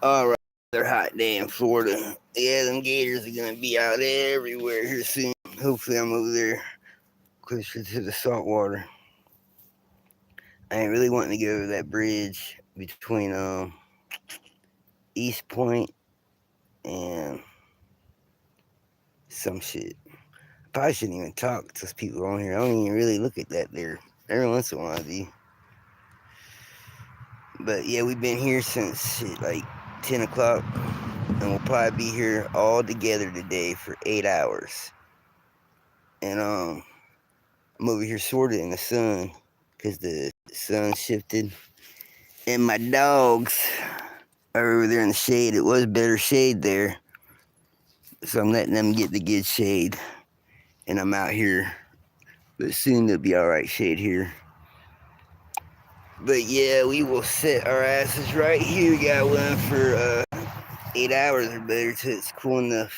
All right, they're hot day in Florida. Yeah, them gators are gonna be out everywhere here soon. Hopefully, I'm over there closer to the salt water. I ain't really wanting to go over that bridge between East Point and some shit. Probably shouldn't even talk to people on here. I don't even really look at that there. Every once in a while, I do. But yeah, we've been here since shit, like 10 o'clock, and we'll probably be here all together today for 8 hours. And I'm over here sorted in the sun because the sun shifted. And my dogs are over there in the shade. It was better shade there. So I'm letting them get the good shade. And I'm out here. But soon there'll be alright shade here. But yeah, we will set our asses right here. We got one for 8 hours or better till it's cool enough.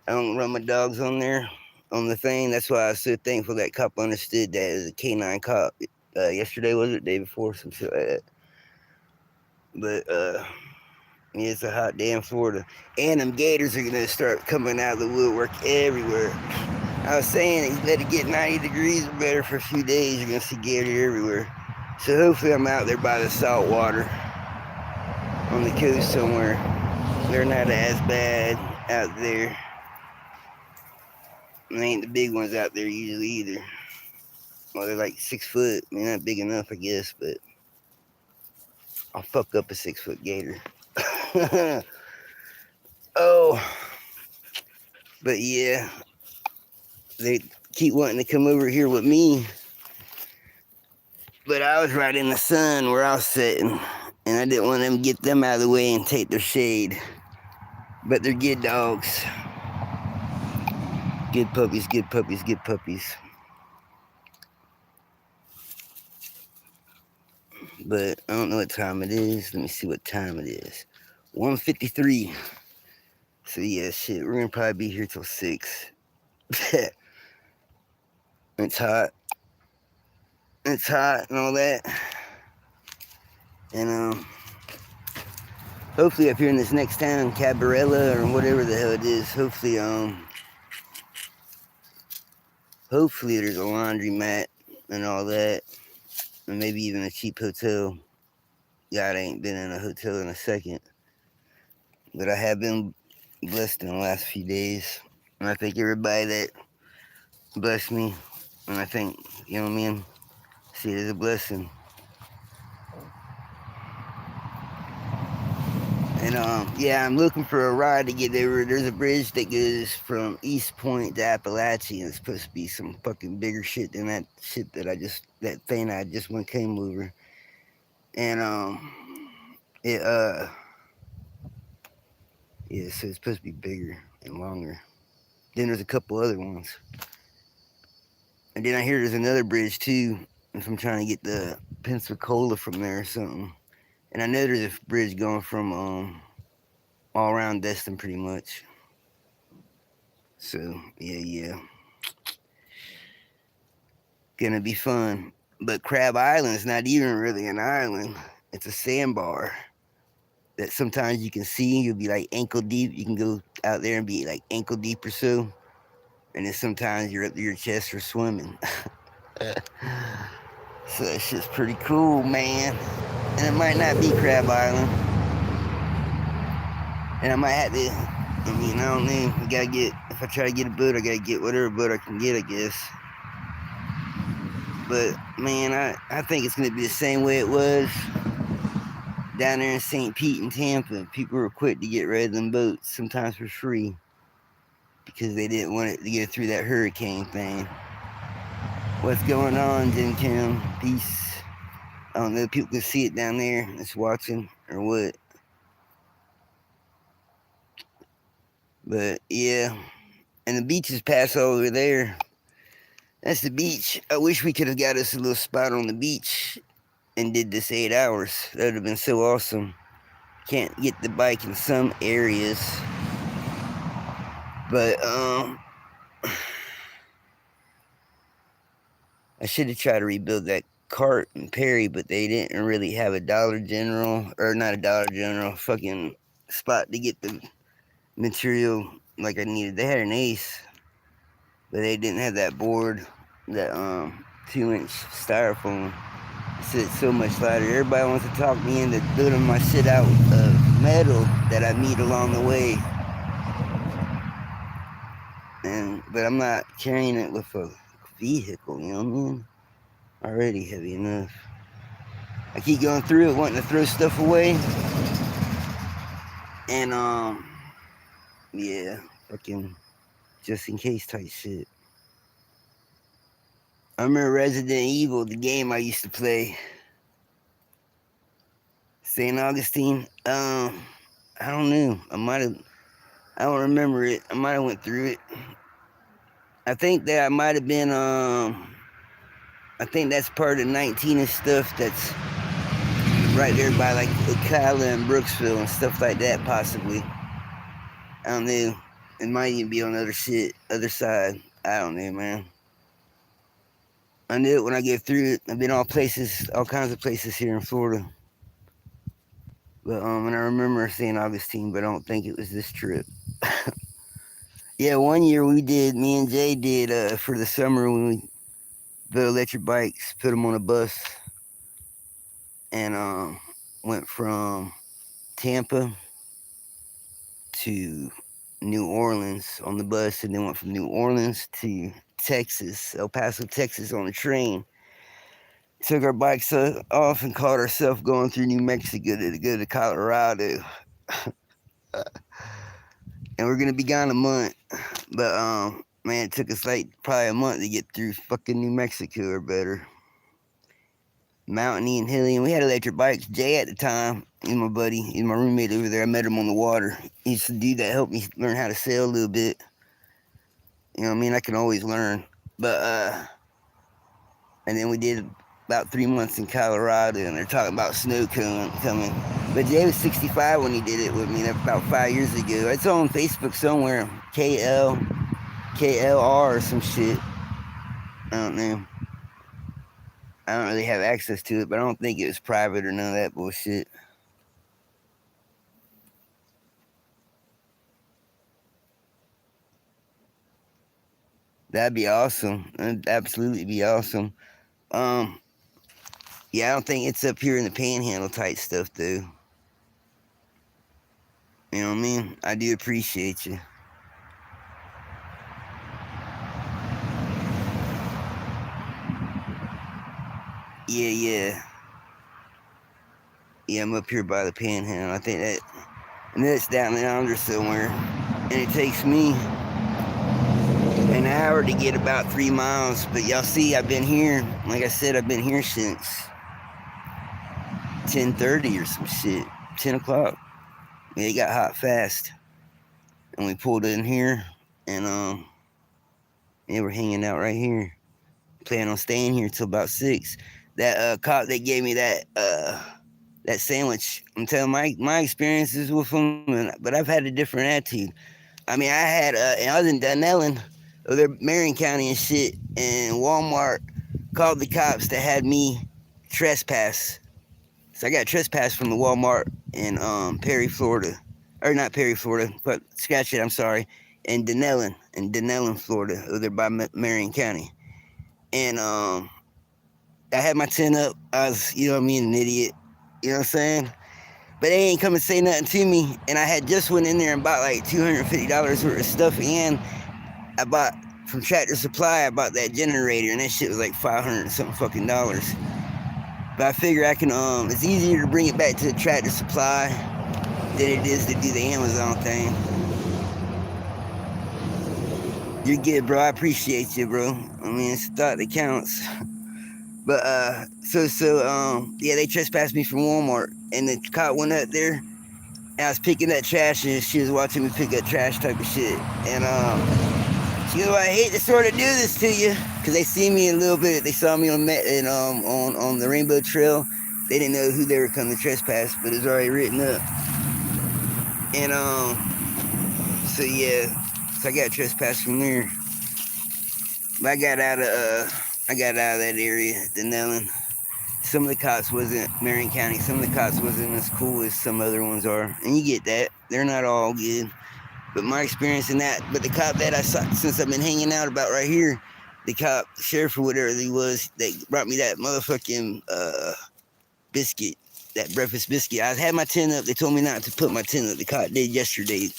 I don't run my dogs on there on the thing. That's why I was so thankful that cop understood that as a canine cop. Yesterday was it? Day before, some shit like that. But yeah, it's a hot day in Florida, and them gators are gonna start coming out of the woodwork everywhere. I was saying, let it get 90 degrees or better for a few days. You're gonna see gator everywhere. So hopefully, I'm out there by the salt water on the coast somewhere. They're not as bad out there. And they ain't the big ones out there usually either. Well, they're like 6 foot. I mean, not big enough, I guess, but I'll fuck up a 6 foot gator. Oh, but yeah, they keep wanting to come over here with me. But I was right in the sun where I was sitting, and I didn't want them to get them out of the way and take their shade. But they're good dogs. Good puppies, good puppies, good puppies. But I don't know what time it is. Let me see what time it is. 1:53. So yeah, shit, we're gonna probably be here till 6. It's hot. It's hot and all that. And hopefully up here in this next town, Cabarella or whatever the hell it is, hopefully there's a laundromat and all that. And maybe even a cheap hotel. God, I ain't been in a hotel in a second. But I have been blessed in the last few days. And I thank everybody that blessed me. And I think, you know what I mean? See it as a blessing. And yeah, I'm looking for a ride to get over. There's a bridge that goes from East Point to Appalachia, and it's supposed to be some fucking bigger shit than that shit that thing I just went came over. And it yeah, so it's supposed to be bigger and longer. Then there's a couple other ones. And then I hear there's another bridge too, if I'm trying to get the Pensacola from there or something. And I know there's a bridge going from all around Destin pretty much. So yeah. Gonna be fun. But Crab Island's not even really an island. It's a sandbar that sometimes you can see. You'll be like ankle deep. You can go out there and be like ankle deep or so. And then sometimes you're up to your chest for swimming. So that shit's pretty cool, man. And it might not be Crab Island. And I might have to, I don't know. I gotta get, if I try to get a boat, I gotta get whatever boat I can get, I guess. But man, I think it's gonna be the same way it was down there in St. Pete and Tampa. People were quick to get rid of them boats, sometimes for free, because they didn't want it to go through that hurricane thing. What's going on, Jim Kim? Peace. I don't know if people can see it down there that's watching or what. But yeah. And the beaches pass over there. That's the beach. I wish we could have got us a little spot on the beach and did this 8 hours. That would have been so awesome. Can't get the bike in some areas. But I should have tried to rebuild that cart in Perry, but they didn't really have a Dollar General, or not a Dollar General, fucking spot to get the material like I needed. They had an Ace, but they didn't have that board, that 2-inch styrofoam. It's so much lighter. Everybody wants to talk me into building my shit out of metal that I meet along the way. But I'm not carrying it with a vehicle, you know what I mean? Already heavy enough. I keep going through it, wanting to throw stuff away. And yeah, fucking just in case type shit. I remember Resident Evil, the game I used to play. St. Augustine. I don't know. I don't remember it. I might have went through it. I think that I might have been I think that's part of 19 and stuff that's right there by like Ocala and Brooksville and stuff like that, possibly. I don't know. It might even be on the other side. I don't know, man. I knew it when I get through it. I've been all kinds of places here in Florida. But and I remember St. Augustine, but I don't think it was this trip. Yeah, one year me and Jay did for the summer when we built electric bikes, put them on a bus, and went from Tampa to New Orleans on the bus, and then went from New Orleans to Texas, El Paso, Texas on a train. Took our bikes off and caught ourselves going through New Mexico to go to Colorado. And we're gonna be gone a month. But man, it took us like probably a month to get through fucking New Mexico or better. Mountainy and hilly, and we had electric bikes. Jay at the time, he's my buddy, he's my roommate over there. I met him on the water. He's the dude that helped me learn how to sail a little bit. You know what I mean? I can always learn. But and then we did about 3 months in Colorado, and they're talking about snow coming. But Jay was 65 when he did it with me. That's about 5 years ago. It's on Facebook somewhere. KLR or some shit. I don't know. I don't really have access to it, but I don't think it was private or none of that bullshit. That'd be awesome. That'd absolutely be awesome. Yeah, I don't think it's up here in the Panhandle type stuff, though. You know what I mean? I do appreciate you. Yeah. Yeah, I'm up here by the Panhandle. I think that's down under somewhere. And it takes me an hour to get about 3 miles. But y'all see, I've been here. Like I said, I've been here since 10:30 or some shit. 10 o'clock. Yeah, it got hot fast. And we pulled in here. And yeah, we're hanging out right here. Plan on staying here till about 6. That cop that gave me that sandwich, I'm telling my experiences with them, but I've had a different attitude. I mean, and I was in Dunellen, over there, Marion County and shit, and Walmart called the cops that had me trespass. So I got trespassed from the Walmart in Perry, Florida. Or not Perry, Florida, but scratch it, I'm sorry. In Dunellen, Florida, over there by Marion County. And I had my tent up. I was, you know what I mean, an idiot. You know what I'm saying? But they ain't come and say nothing to me. And I had just went in there and bought like $250 worth of stuff. And I bought from Tractor Supply, I bought that generator, and that shit was like $500 something fucking dollars. But I figure I can, it's easier to bring it back to the Tractor Supply than it is to do the Amazon thing. You're good, bro. I appreciate you, bro. I mean, it's the thought that counts. But yeah, they trespassed me from Walmart, and the cop went up there, and I was picking up trash, and she was watching me pick up trash type of shit. And she goes, "I hate to sort of do this to you," because they see me a little bit. They saw me on the Rainbow Trail. They didn't know who they were coming to trespass, but it was already written up. And so yeah, so I got trespassed from there. But I got out of that area, Dunellen. some of the cops wasn't, Marion County, some of the cops wasn't as cool as some other ones are. And you get that. They're not all good. But my experience in that, but the cop that I saw, since I've been hanging out about right here, the cop, sheriff or whatever he was, they brought me that motherfucking biscuit, that breakfast biscuit. I had my tent up. They told me not to put my tent up. The cop did yesterday.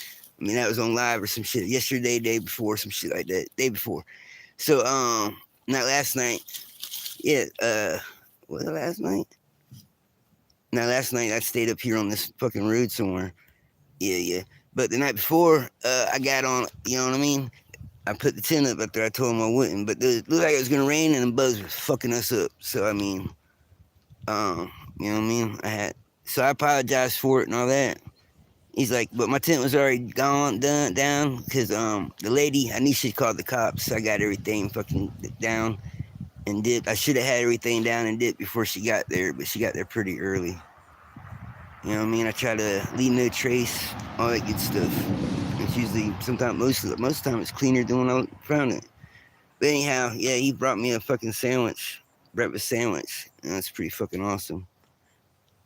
I mean, that was on live or some shit. Yesterday, day before, some shit like that. Day before. So, not last night. Yeah, was it last night? Now, last night I stayed up here on this fucking road somewhere. Yeah. But the night before, I got on, you know what I mean? I put the tent up after I told him I wouldn't. But it looked like it was going to rain and the bugs were fucking us up. So, I mean, you know what I mean? So I apologized for it and all that. He's like, but my tent was already down, because the lady, I knew she called the cops. So I got everything fucking down and dipped. I should have had everything down and dipped before she got there, but she got there pretty early. You know what I mean? I try to leave no trace, all that good stuff. It's usually, sometimes, most of the time it's cleaner than when I found it. But anyhow, yeah, he brought me a fucking sandwich, breakfast sandwich, and that's pretty fucking awesome.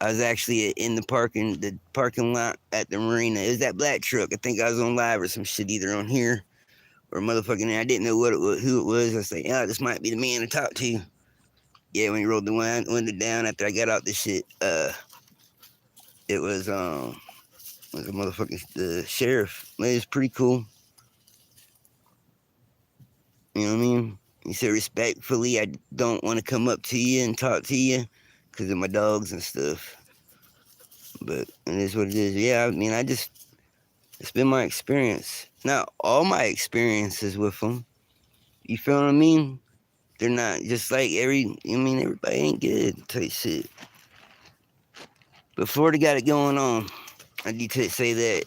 I was actually in the parking lot at the marina. It was that black truck. I think I was on live or some shit, either on here or motherfucking. I didn't know who it was. I was like, yeah, this might be the man to talk to. Yeah, when he rolled the window down after I got out this shit, it was a motherfucking the sheriff. It was pretty cool. You know what I mean? He said, respectfully, I don't want to come up to you and talk to you because of my dogs and stuff. But it is what it is. Yeah, I mean, it's been my experience. Now, all my experiences with them, you feel what I mean? They're not just like everybody ain't good type shit. But Florida got it going on. I need to say that.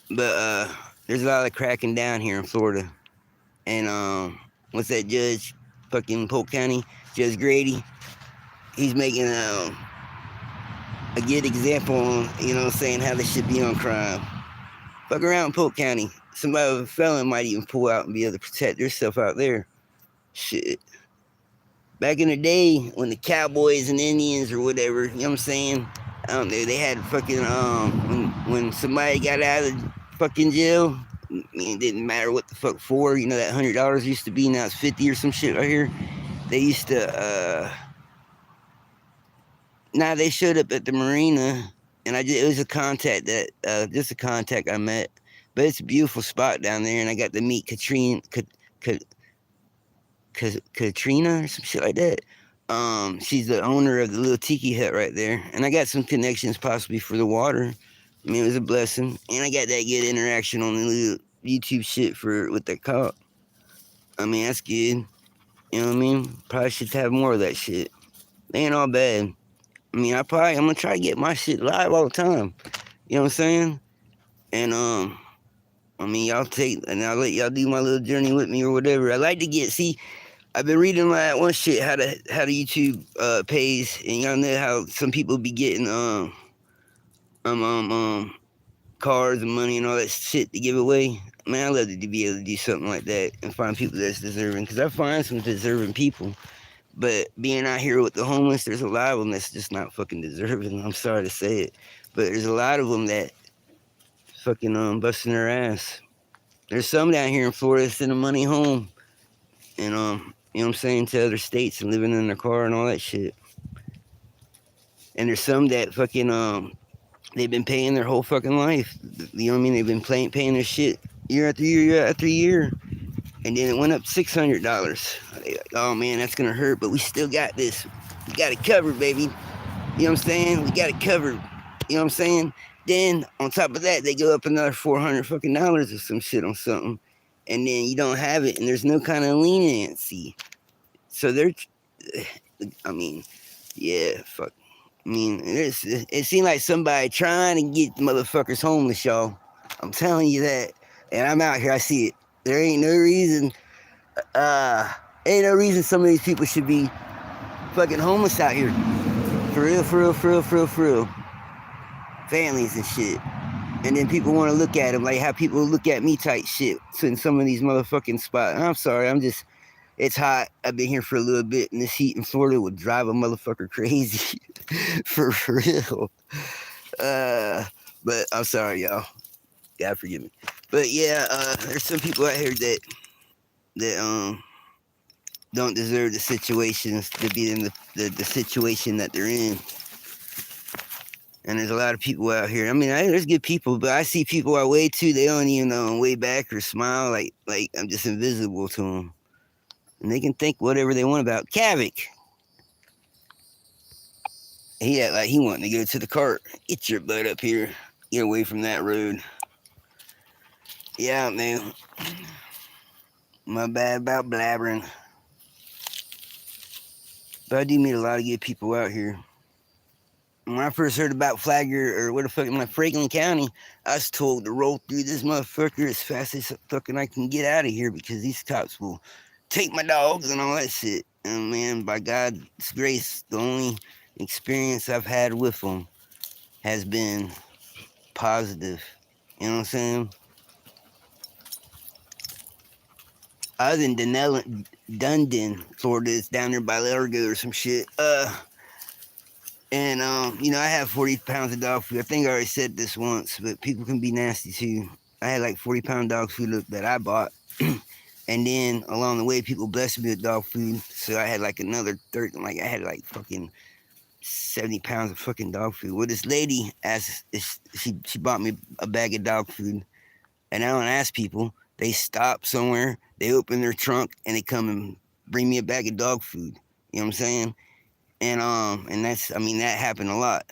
But there's a lot of cracking down here in Florida. And what's that judge? Fucking Polk County, Judge Grady. He's making a good example on, you know, saying how they should be on crime. Fuck around in Polk County. Somebody with a felon might even pull out and be able to protect themselves out there. Shit. Back in the day, when the cowboys and Indians or whatever, you know what I'm saying? I don't know, they had fucking, when somebody got out of fucking jail, I mean, it didn't matter what the fuck for, you know, that $100 used to be, now it's 50 or some shit right here. They used to, now they showed up at the marina, and it was a contact just a contact I met, but it's a beautiful spot down there, and I got to meet Katrina or some shit like that. She's the owner of the little tiki hut right there, and I got some connections possibly for the water. I mean, it was a blessing, and I got that good interaction on the little YouTube shit with that cop. I mean, that's good. You know what I mean? Probably should have more of that shit. They ain't all bad. I mean, I'm gonna try to get my shit live all the time. You know what I'm saying? And I mean, I'll let y'all do my little journey with me or whatever. I like to I've been reading that one shit, how the YouTube pays, and y'all know how some people be getting cars and money and all that shit to give away. Man, I love to be able to do something like that and find people that's deserving, because I find some deserving people. But being out here with the homeless, there's a lot of them that's just not fucking deserving. I'm sorry to say it, but there's a lot of them that fucking busting their ass. There's some down here in Florida sending money home, and you know what I'm saying, to other states and living in their car and all that shit. And there's some that fucking they've been paying their whole fucking life. You know what I mean? They've been paying their shit year after year. And then it went up $600. Like, oh man, that's gonna hurt, but we still got this. We got it covered, baby. You know what I'm saying? We got it covered. You know what I'm saying? Then on top of that, they go up another $400 fucking dollars or some shit on something, and then you don't have it, and there's no kind of leniency. So I mean, yeah, fuck. I mean, it seemed like somebody trying to get motherfuckers homeless, y'all. I'm telling you that, and I'm out here. I see it. There ain't no reason some of these people should be fucking homeless out here. For real. Families and shit. And then people want to look at them like how people look at me type shit in some of these motherfucking spots. I'm sorry, I'm just It's hot. I've been here for a little bit, and this heat in Florida would drive a motherfucker crazy. for real. But I'm sorry, y'all. God forgive me. But yeah, there's some people out here that don't deserve the situations to be in the situation that they're in. And there's a lot of people out here. I mean, there's good people, but I see people I way too. They don't even way back or smile like I'm just invisible to them. And they can think whatever they want about Kavik. He act like he wanting to go to the cart. Get your butt up here. Get away from that road. Yeah, man. My bad about blabbering. But I do meet a lot of good people out here. When I first heard about Flagler, or what the fuck, Franklin County, I was told to roll through this motherfucker as fast as fucking I can get out of here because these cops will take my dogs and all that shit. And man, by God's grace, the only experience I've had with them has been positive. You know what I'm saying? Other than Dundon, Florida, it's down there by Largo or some shit. And I have 40 pounds of dog food. I think I already said this once, but people can be nasty too. I had like 40-pound dog food that I bought. And then along the way, people blessed me with dog food. So I had like another 30, I had like fucking 70 pounds of fucking dog food. Well, this lady asked, she bought me a bag of dog food. And I don't ask people. They stop somewhere, they open their trunk, and they come and bring me a bag of dog food. You know what I'm saying? And that happened a lot.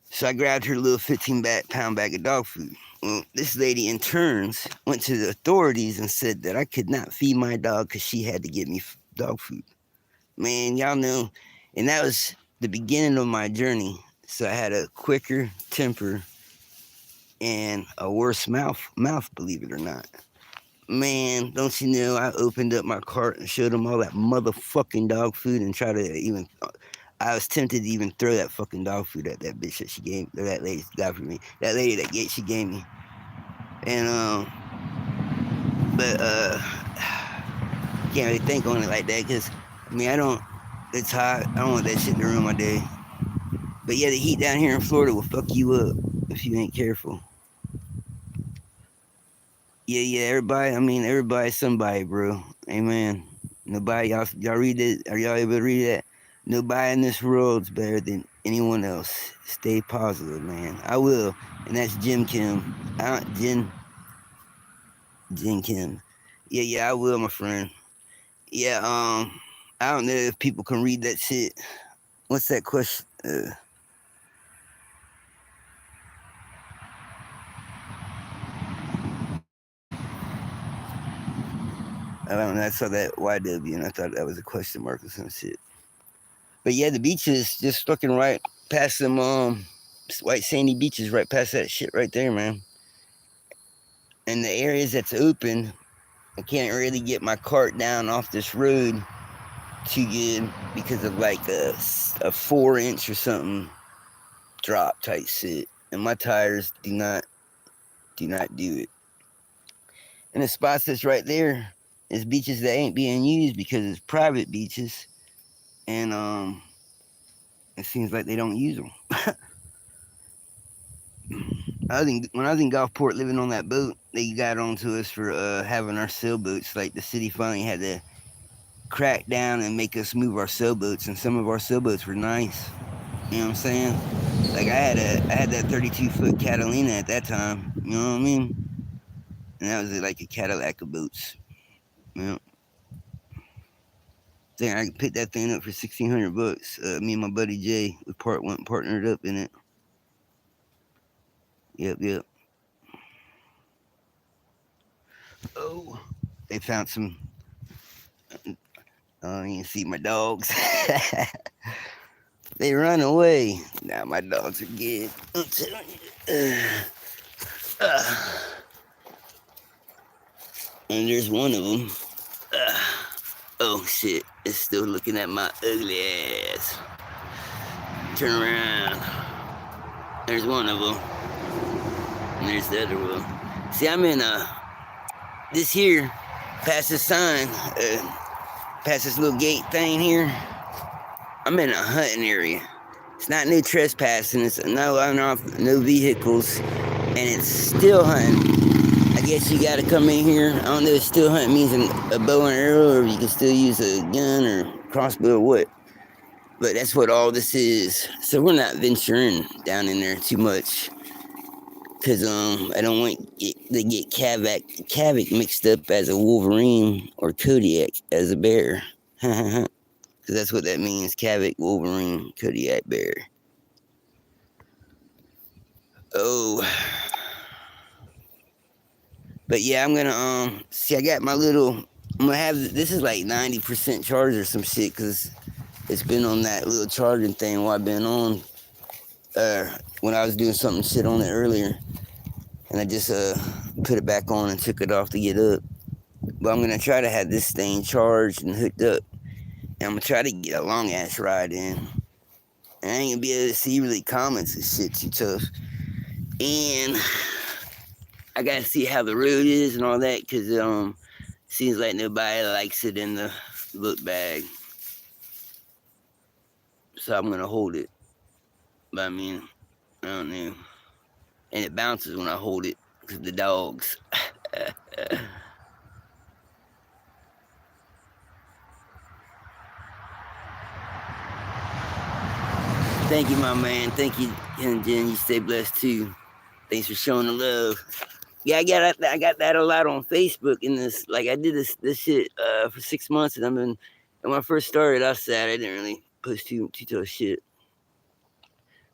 So I grabbed her little 15-pound bag of dog food. Well, this lady in turns went to the authorities and said that I could not feed my dog because she had to get me dog food. Man, y'all know. And that was the beginning of my journey. So I had a quicker temper and a worse mouth, believe it or not. Man, don't you know, I opened up my cart and showed them all that motherfucking dog food and tried to even... I was tempted to even throw that fucking dog food at that bitch that she gave, or that lady got for me. That lady that she gave me. And, can't really think on it like that because, it's hot. I don't want that shit to ruin my day. But yeah, the heat down here in Florida will fuck you up if you ain't careful. Yeah, everybody's somebody, bro. Amen. Nobody, y'all read it? Are y'all able to read that? Nobody in this world's better than anyone else. Stay positive, man. I will. And that's Jim Kim. Jim Kim. Yeah, I will, my friend. Yeah, I don't know if people can read that shit. What's that question? I don't know. I saw that YW and I thought that was a question mark or some shit. But yeah, the beaches just fucking right past them white sandy beaches, right past that shit right there, man. And the areas that's open, I can't really get my cart down off this road too good because of like a 4-inch or something drop type shit. And my tires do not do it. And the spots that's right there is beaches that ain't being used because it's private beaches. And it seems like they don't use them. When I was in Gulfport living on that boat, they got onto us for having our sailboats. Like the city finally had to crack down and make us move our sailboats, and some of our sailboats were nice. You know what I'm saying? Like I had that 32-foot Catalina at that time. You know what I mean? And that was like a Cadillac of boats. You know? I picked that thing up for $1,600. Me and my buddy Jay, we went partnered up in it. Yep. Oh, they found some. Oh, you can see my dogs. They run away. Now my dogs are good. I'm telling you. And there's one of them. Oh shit! It's still looking at my ugly ass. Turn around. There's one of them. And there's the other one. See, I'm in this here, past the sign. past this little gate thing here, I'm in a hunting area. It's not no trespassing. It's no runoff, no vehicles, and it's still hunting. I guess you gotta come in here. I don't know if still hunting means a bow and arrow, or you can still use a gun or crossbow or what. But that's what all this is. So we're not venturing down in there too much. Cause I don't want to get Kavik mixed up as a Wolverine or Kodiak as a bear. Cause that's what that means. Kavik, Wolverine, Kodiak bear. Oh. But yeah, I'm gonna see. I got my little. I'm gonna have this is like 90% charge or some shit because it's been on that little charging thing while I've been on. When I was doing something shit on it earlier, and I just put it back on and took it off to get up. But I'm gonna try to have this thing charged and hooked up, and I'm gonna try to get a long ass ride in. And I ain't gonna be able to see really comments and shit too tough. And I gotta see how the road is and all that, cause seems like nobody likes it in the book bag. So I'm gonna hold it. But I mean, I don't know. And it bounces when I hold it, cause the dogs. Thank you, my man. Thank you, and Jen. You stay blessed too. Thanks for showing the love. Yeah, I got that a lot on Facebook. In this, like, I did this shit for 6 months, and and when I first started, I said I didn't really post too tough shit.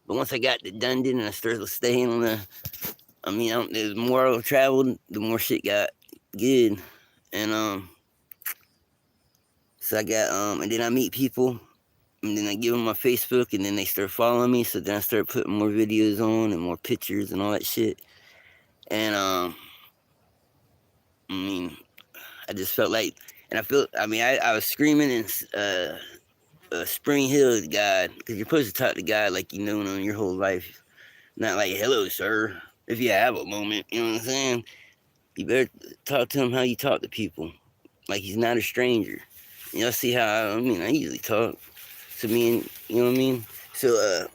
But once I got to Dundon and I started staying on the more I traveled, the more shit got good, and so I got and then I meet people, and then I give them my Facebook, and then they start following me. So then I start putting more videos on and more pictures and all that shit, and I mean, I just felt like, and I was screaming in Spring Hill to God, because you're supposed to talk to God like you know him your whole life, not like hello sir, if you have a moment, you know what I'm saying? You better talk to him how you talk to people, like he's not a stranger. Y'all see how I usually talk to me, and you know what I mean? So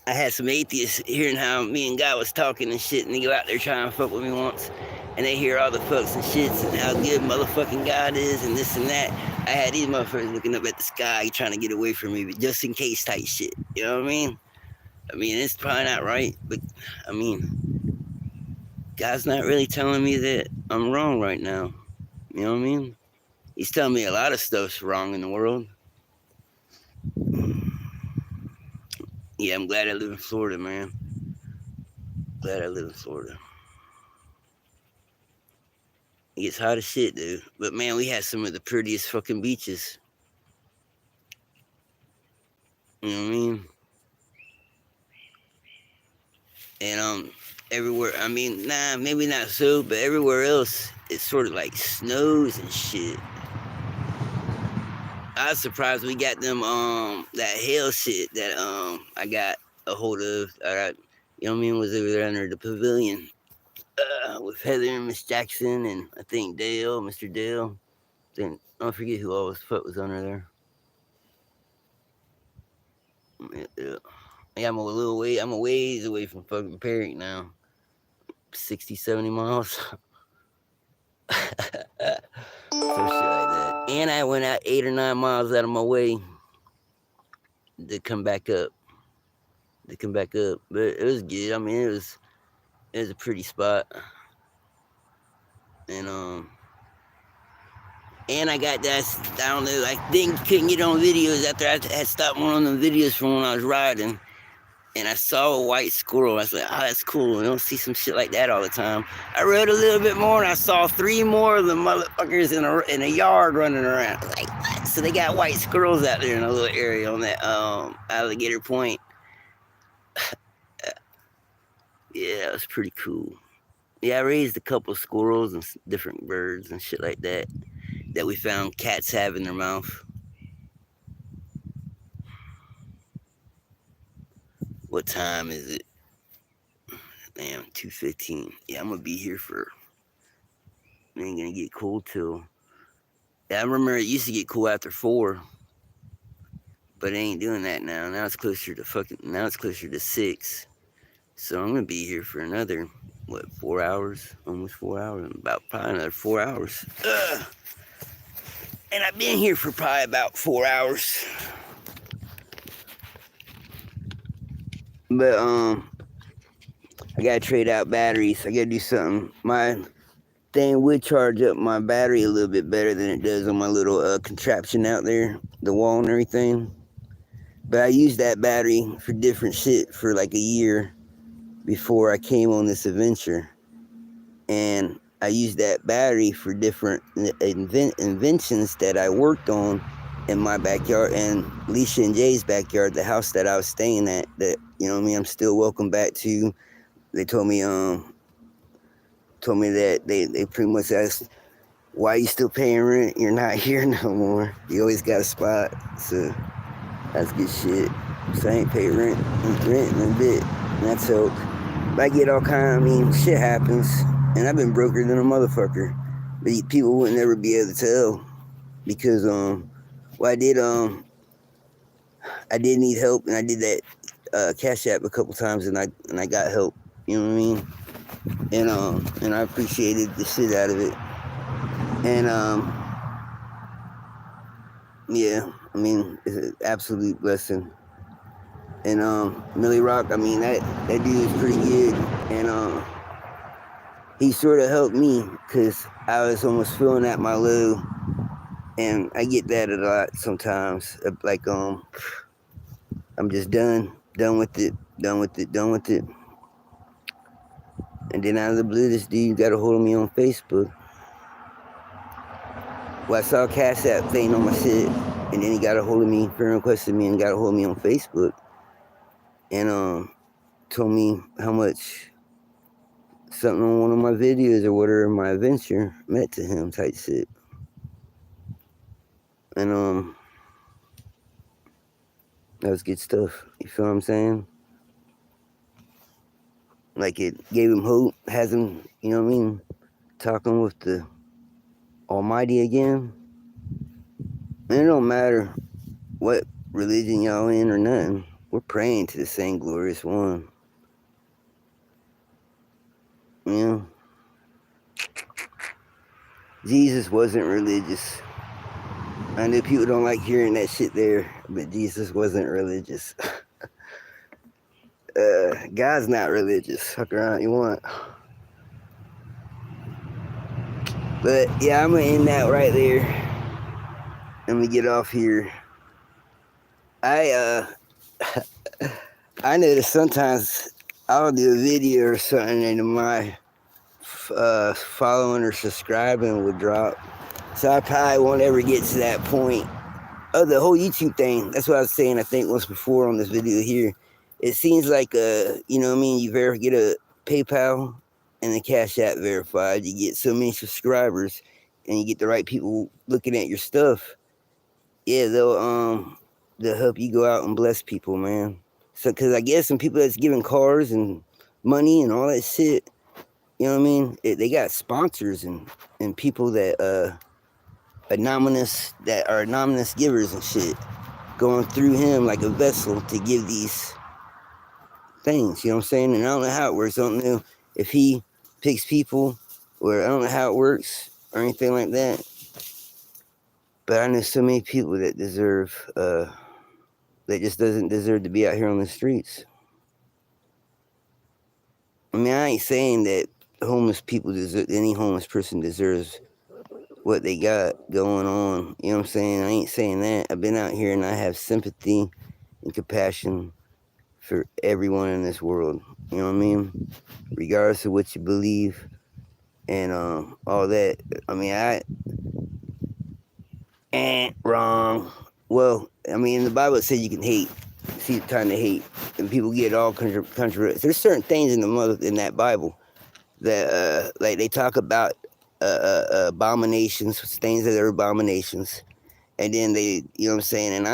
I had some atheists hearing how me and God was talking and shit, and they go out there trying to fuck with me once, and they hear all the fucks and shits and how good motherfucking God is and this and that. I had these motherfuckers looking up at the sky trying to get away from me, but just in case type shit. You know what I mean? I mean, it's probably not right, but I mean, God's not really telling me that I'm wrong right now. You know what I mean? He's telling me a lot of stuff's wrong in the world. Yeah, I'm glad I live in Florida, man. Glad I live in Florida. It gets hot as shit, dude. But man, we had some of the prettiest fucking beaches. You know what I mean? And everywhere. I mean, nah, maybe not so, but everywhere else, it's sort of like snows and shit. I was surprised we got them that hail shit that I got a hold of. I got, you know what I mean, was over there under the pavilion with Heather and Miss Jackson and I think Dale, Mr. Dale. Then I forget who all the fuck was under there. Yeah. Yeah, I'm a ways away from fucking Perry now. 60, 70 miles. Some shit like that. And I went out 8 or 9 miles out of my way to come back up. But it was good. I mean, it was a pretty spot. And I got that, I don't know, I couldn't get on videos after I had stopped one of them videos from when I was riding. And I saw a white squirrel. I was like, oh, that's cool. You don't see some shit like that all the time. I rode a little bit more, and I saw 3 more of the motherfuckers in a yard running around. Like, what? So they got white squirrels out there in a little area on that Alligator Point. Yeah, it was pretty cool. Yeah, I raised a couple squirrels and different birds and shit like that we found cats have in their mouth. What time is it? Damn, 2:15. Yeah, I'm gonna be here for. It ain't gonna get cold till I remember it used to get cool after 4, but it ain't doing that now. Now it's closer to 6. So I'm gonna be here for another 4 hours, almost 4 hours, about probably another 4 hours. Ugh. And I've been here for probably about 4 hours. But I gotta trade out batteries. I gotta do something. My thing would charge up my battery a little bit better than it does on my little contraption out there, the wall and everything. But I used that battery for different shit for like a year before I came on this adventure. And I used that battery for different inventions that I worked on in my backyard and Leisha and Jay's backyard, the house that I was staying at, that, you know what I mean, I'm still welcome back to. They told me that they pretty much asked, why are you still paying rent? You're not here no more. You always got a spot. So that's good shit. So I ain't paid rent in a bit. And that's helped. But I get all shit happens. And I've been broker than a motherfucker. But people would never be able to tell. Because I did need help, and I did that Cash App a couple times, and I got help. You know what I mean? And I appreciated the shit out of it. And yeah, I mean, it's an absolute blessing. And Millie Rock, I mean, that dude is pretty good. And he sort of helped me because I was almost feeling at my low. And I get that a lot sometimes. Like, I'm just done with it. And then out of the blue, this dude got a hold of me on Facebook. Well, I saw a Cash App thing on my shit, and then he got a hold of me, friend requested me, and got a hold of me on Facebook. And told me how much something on one of my videos or whatever, my adventure, meant to him, type shit. And that was good stuff. You feel what I'm saying? Like, it gave him hope, has him, you know what I mean, talking with the Almighty again. And it don't matter what religion y'all in or nothing. We're praying to the same glorious one. You know? Jesus wasn't religious. I know people don't like hearing that shit there, but Jesus wasn't religious. God's not religious. Fuck around you want. But yeah, I'm gonna end that right there. And we get off here. I notice sometimes I'll do a video or something and my following or subscribing would drop. So I probably won't ever get to that point. Oh, the whole YouTube thing, that's what I was saying, I think, once before on this video here. It seems like, you know what I mean, you get a PayPal and the Cash App verified. You get so many subscribers and you get the right people looking at your stuff. Yeah, they'll help you go out and bless people, man. So, because I guess some people that's giving cars and money and all that shit, you know what I mean? They got sponsors and people that are anonymous givers and shit, going through him like a vessel to give these things, you know what I'm saying? And I don't know how it works. I don't know if he picks people, or I don't know how it works or anything like that. But I know so many people that deserve, that just doesn't deserve to be out here on the streets. I mean, I ain't saying that any homeless person deserves what they got going on. You know what I'm saying? I ain't saying that. I've been out here and I have sympathy and compassion for everyone in this world. You know what I mean? Regardless of what you believe and all that. I mean, wrong. Well, I mean, the Bible says you can hate. See the time to hate. And people get all country. There's certain things in that Bible that like they talk about abominations, things that are abominations, and then they, you know what I'm saying, and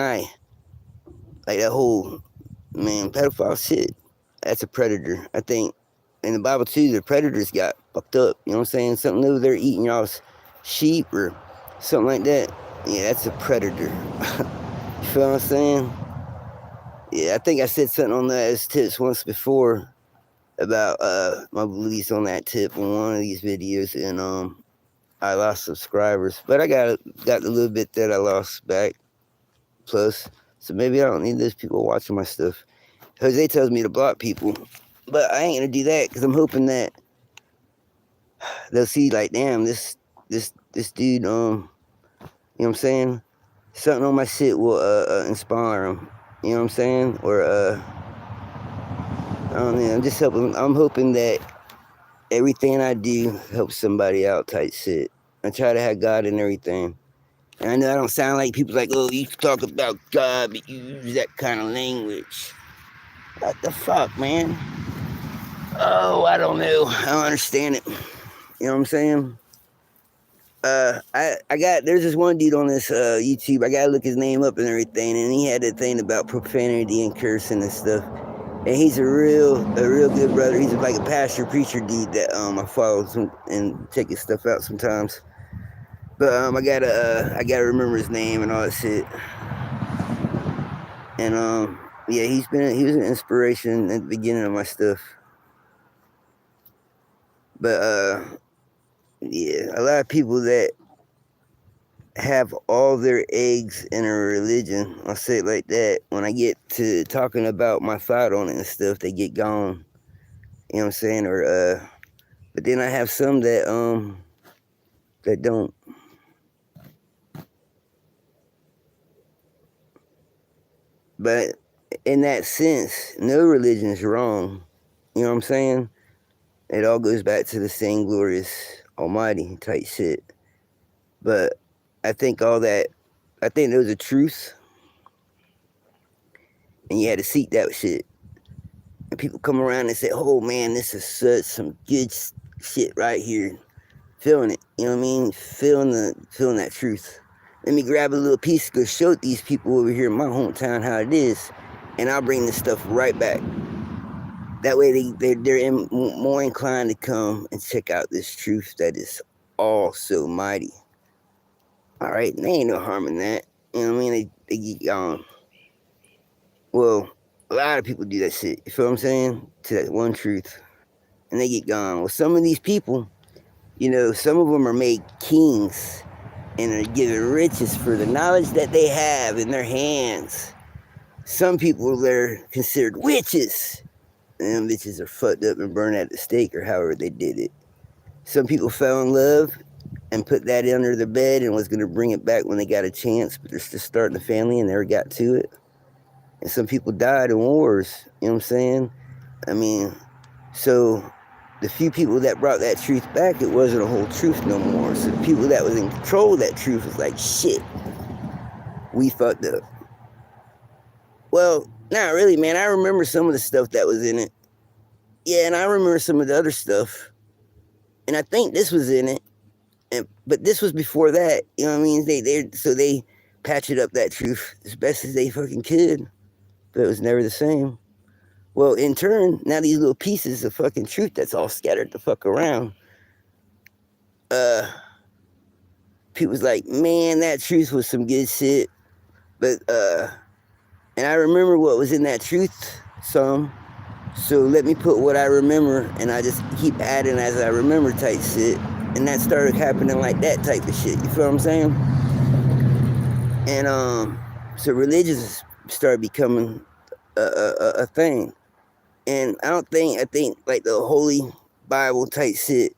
like that whole, man, pedophile shit, that's a predator. I think in the Bible too, the predators got fucked up, you know what I'm saying, something new, they're eating y'all's sheep or something like that. Yeah, that's a predator. You feel what I'm saying? Yeah, I think I said something on that as tips once before about my beliefs on that tip on one of these videos, and I lost subscribers, but I got the little bit that I lost back plus. So maybe I don't need those people watching my stuff. Jose tells me to block people, but I ain't gonna do that because I'm hoping that they'll see like, damn, this dude, you know what I'm saying? Something on my shit will inspire them. You know what I'm saying? Or I don't know. I'm hoping that everything I do helps somebody out type shit. I try to have God in everything. And I know I don't sound like people like, oh, you talk about God, but you use that kind of language. What the fuck, man? Oh, I don't know. I don't understand it. You know what I'm saying? I got there's this one dude on this YouTube. I gotta look his name up and everything, and he had a thing about profanity and cursing and stuff. And he's a real good brother. He's like a pastor preacher dude that I follow and check his stuff out sometimes. But I gotta remember his name and all that shit. And yeah, he was an inspiration at the beginning of my stuff. But yeah, a lot of people that have all their eggs in a religion, I'll say it like that, when I get to talking about my thought on it and stuff, they get gone. You know what I'm saying? Or but then I have some that don't. But in that sense, no religion is wrong. You know what I'm saying? It all goes back to the same glorious almighty type shit. But I think there was a truth, and you had to seek that shit. And people come around and say, oh man, this is such some good shit right here. Feeling it, you know what I mean? Feeling that truth. Let me grab a little piece, go show these people over here in my hometown how it is, and I'll bring this stuff right back. That way they're more inclined to come and check out this truth that is all so mighty. All right, and there ain't no harm in that. You know what I mean? They get gone. Well, a lot of people do that shit. You feel what I'm saying? To that one truth, and they get gone. Well, some of these people, you know, some of them are made kings and are given riches for the knowledge that they have in their hands. Some people they're considered witches. And them bitches are fucked up and burned at the stake or however they did it. Some people fell in love and put that under their bed and was going to bring it back when they got a chance, but they're just starting a family and never got to it. And some people died in wars, you know what I'm saying? I mean, so the few people that brought that truth back, it wasn't a whole truth no more. So the people that was in control of that truth was like, shit, we fucked up. Well, not really, man. I remember some of the stuff that was in it. Yeah, and I remember some of the other stuff. And I think this was in it. But this was before that. You know what I mean? They patched up that truth as best as they fucking could. But it was never the same. Well, in turn, now these little pieces of fucking truth that's all scattered the fuck around. People's like, man, that truth was some good shit. But and I remember what was in that truth some. So let me put what I remember, and I just keep adding as I remember type shit. And that started happening like that type of shit. You feel what I'm saying? And so religions started becoming a thing. And I think like the Holy Bible type shit,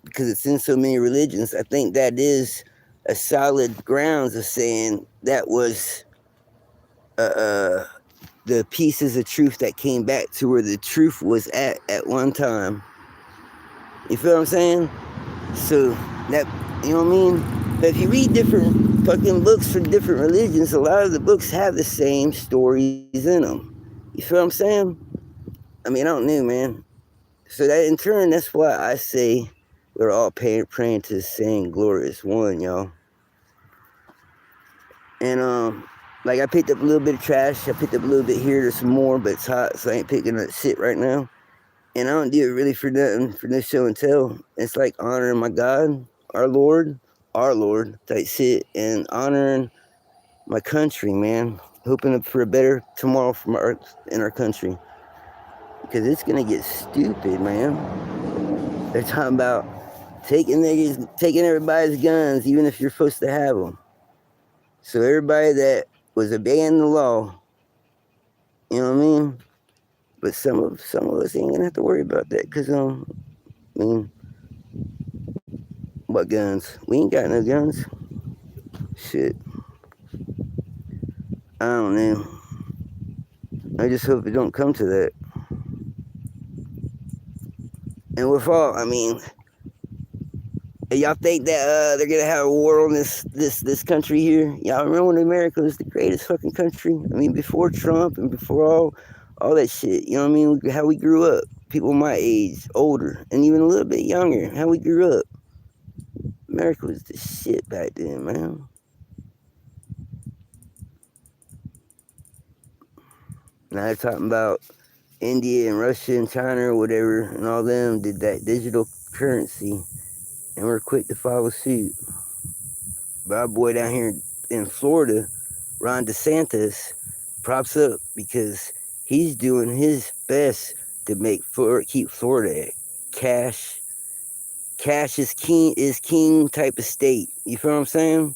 because it's in so many religions, I think that is a solid grounds of saying that was the pieces of truth that came back to where the truth was at one time. You feel what I'm saying? So that, you know what I mean? But if you read different fucking books from different religions, a lot of the books have the same stories in them. You feel what I'm saying? I mean, I don't know, man. So that in turn, that's why I say we're all praying to the same glorious one, y'all. And like I picked up a little bit of trash. I picked up a little bit here. There's some more, but it's hot, so I ain't picking up shit right now. And I don't do it really for nothing, for no show and tell. It's like honoring my God, our Lord, our Lord type shit, and honoring my country, man. Hoping for a better tomorrow in our country. Because it's gonna get stupid, man. They're talking about taking everybody's guns, even if you're supposed to have them. So everybody that was obeying the law, you know what I mean? But some of us ain't gonna have to worry about that, cause I mean, what guns? We ain't got no guns. Shit. I don't know. I just hope it don't come to that. And with all, I mean, y'all think that they're gonna have a war on this country here? Y'all remember when America was the greatest fucking country? I mean, before Trump and before all that shit. You know what I mean? How we grew up, people my age, older, and even a little bit younger. How we grew up. America was the shit back then, man. Now they're talking about India and Russia and China or whatever, and all them did that digital currency, and we're quick to follow suit. But our boy down here in Florida, Ron DeSantis, props up because he's doing his best to keep Florida cash is king type of state. You feel what I'm saying?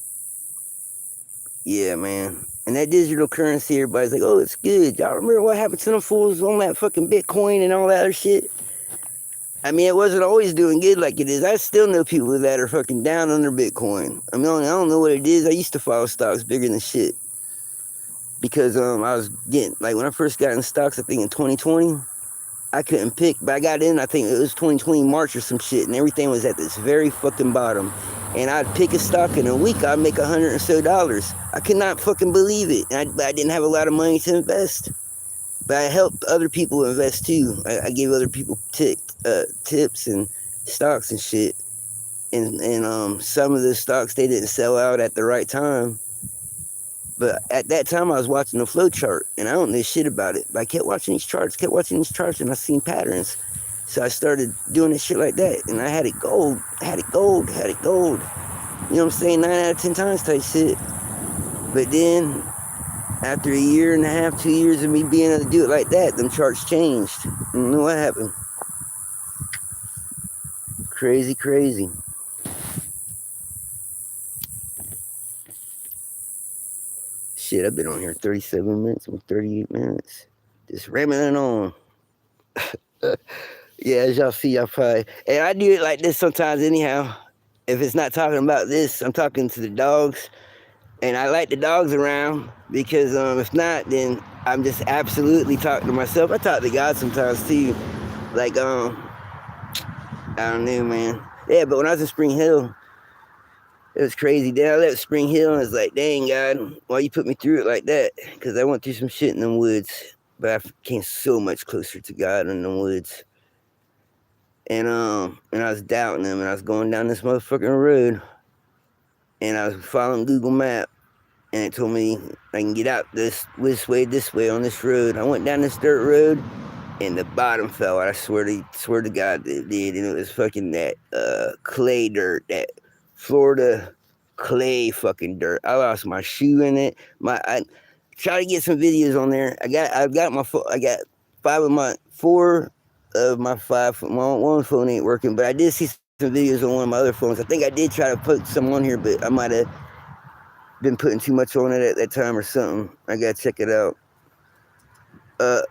Yeah, man. And that digital currency, everybody's like, oh, it's good. Y'all remember what happened to them fools on that fucking Bitcoin and all that other shit? I mean, it wasn't always doing good like it is. I still know people that are fucking down on their Bitcoin. I mean, I don't know what it is. I used to follow stocks bigger than shit. Because I was getting, like, when I first got in stocks, I think in 2020, I couldn't pick, but I got in, I think it was 2020 March or some shit, and everything was at this very fucking bottom. And I'd pick a stock in a week, I'd make $100 or so. I could not fucking believe it. And I didn't have a lot of money to invest. But I helped other people invest too. I gave other people tips and stocks and shit. And some of the stocks, they didn't sell out at the right time. But at that time, I was watching the flow chart, and I don't know shit about it. But I kept watching these charts, and I seen patterns. So I started doing this shit like that, and I had it gold. You know what I'm saying? 9 out of 10 times type shit. But then, after a year and a half, 2 years of me being able to do it like that, them charts changed. I don't know what happened. Crazy. Shit, I've been on here 37 minutes, 38 minutes. Just rambling on. Yeah, as y'all see, y'all probably... And I do it like this sometimes anyhow. If it's not talking about this, I'm talking to the dogs. And I like the dogs around because if not, then I'm just absolutely talking to myself. I talk to God sometimes too. Like, I don't know, man. Yeah, but when I was in Spring Hill, it was crazy. Then I left Spring Hill and I was like, dang, God, why you put me through it like that? Because I went through some shit in them woods. But I came so much closer to God in them woods. And I was doubting him, and I was going down this motherfucking road. And I was following Google Maps. And it told me I can get out this way on this road. I went down this dirt road, and the bottom fell out. I swear to God it did. And it was fucking that clay dirt, that Florida clay fucking dirt. I lost my shoe in it. I tried to get some videos on there. I got 4 of my 5. One phone ain't working, but I did see some videos on one of my other phones. I think I did try to put some on here, but I might have been putting too much on it at that time or something. I gotta check it out. But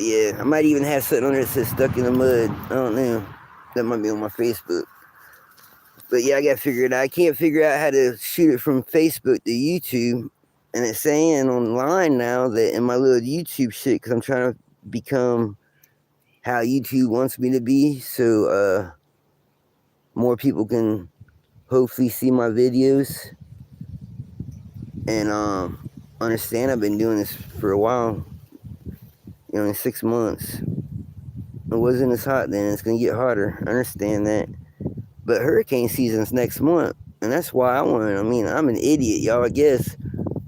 yeah, I might even have something on there that says stuck in the mud. I don't know. That might be on my Facebook. But yeah, I gotta figure it out. I can't figure out how to shoot it from Facebook to YouTube. And it's saying online now that in my little YouTube shit, because I'm trying to become how YouTube wants me to be. So more people can hopefully see my videos. And understand I've been doing this for a while. You know, in 6 months. It wasn't as hot then. It's going to get hotter. I understand that. But hurricane season's next month. And that's why I'm an idiot, y'all, I guess.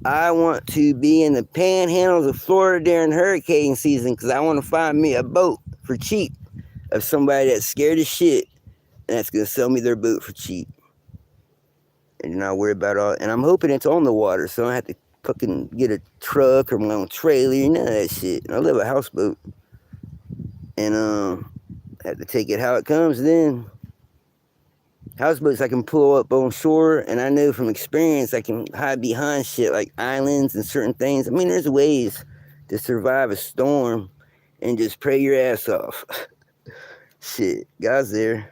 I want to be in the panhandles of Florida during hurricane season because I want to find me a boat for cheap of somebody that's scared as shit and that's going to sell me their boat for cheap. and not worry about all. And I'm hoping it's on the water, so I don't have to fucking get a truck or my own trailer, none of that shit. I live a houseboat, and I have to take it how it comes. Then houseboats I can pull up on shore, and I know from experience I can hide behind shit like islands and certain things. I mean, there's ways to survive a storm and just pray your ass off. Shit, God's there.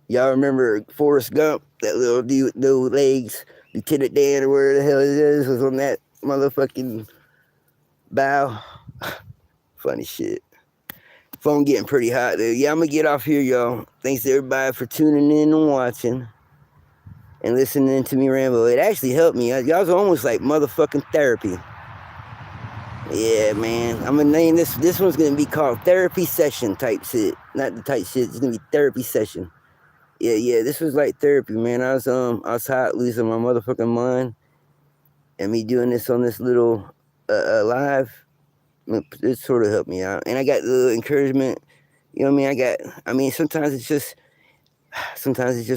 Y'all remember Forrest Gump? That little dude with no legs, Lieutenant Dan or where the hell it is, was on that motherfucking bow. Funny shit. Phone getting pretty hot, dude. Yeah, I'm gonna get off here, y'all. Thanks to everybody for tuning in and watching and listening to me ramble. It actually helped me. Y'all was almost like motherfucking therapy. Yeah, man. I'm gonna name this. This one's gonna be called Therapy Session type shit. Not the type shit. It's gonna be Therapy Session. Yeah. This was like therapy, man. I was hot, losing my motherfucking mind, and me doing this on this little live. It sort of helped me out, and I got a little encouragement. You know what I mean? Sometimes it's just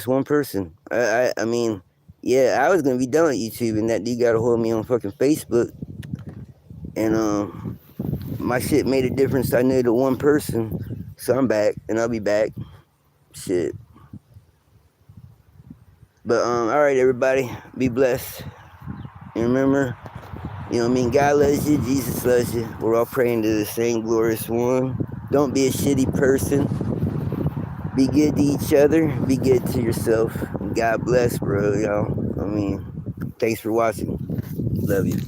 one person. I mean, yeah, I was gonna be done with YouTube, and that dude got a hold of me on fucking Facebook, and my shit made a difference. I knew to one person, so I'm back, and I'll be back. Shit. But all right, everybody, be blessed, and remember. You know what I mean? God loves you. Jesus loves you. We're all praying to the same glorious one. Don't be a shitty person. Be good to each other. Be good to yourself. God bless, bro, y'all. I mean, thanks for watching. Love you.